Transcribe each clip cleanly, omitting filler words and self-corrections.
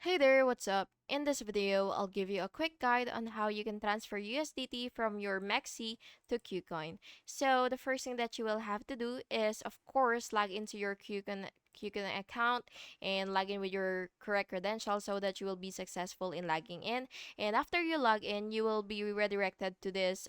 Hey there, what's up? In this video, I'll give you a quick guide on how you can transfer USDT from your MEXC to KuCoin. So the first thing that you will have to do is, of course, log into your KuCoin account and log in with your correct credentials so that you will be successful in logging in. And after you log in, you will be redirected to this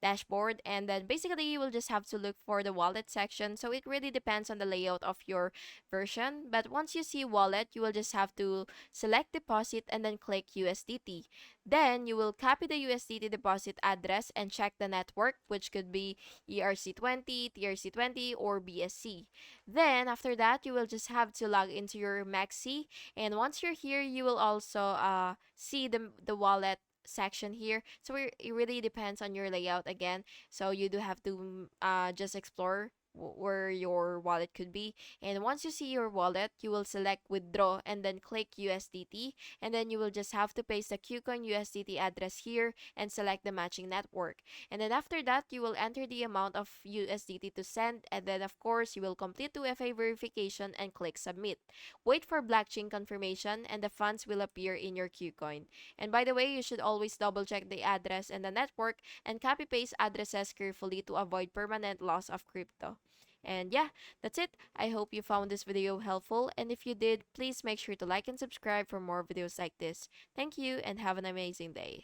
dashboard, and then basically you will just have to look for the wallet section. So it really depends on the layout of your version. But once you see wallet, you will just have to select deposit and then click USDT. Then you will copy the USDT deposit address and check the network, which could be ERC20, TRC20, or BSC. Then after that, you will just have to log into your MEXC. And once you're here, you will also see the wallet section here. So it really depends on your layout again. So you do have to just explore where your wallet could be. And once you see your wallet, you will select withdraw and then click USDT, and then you will just have to paste the KuCoin USDT address here and select the matching network. And then after that, you will enter the amount of USDT to send, and then of course you will complete 2FA verification and click submit. Wait for blockchain confirmation and the funds will appear in your KuCoin. And by the way, you should always double check the address and the network and copy paste addresses carefully to avoid permanent loss of crypto. And yeah, that's it. I hope you found this video helpful, and if you did, please make sure to like and subscribe for more videos like this. Thank you and have an amazing day.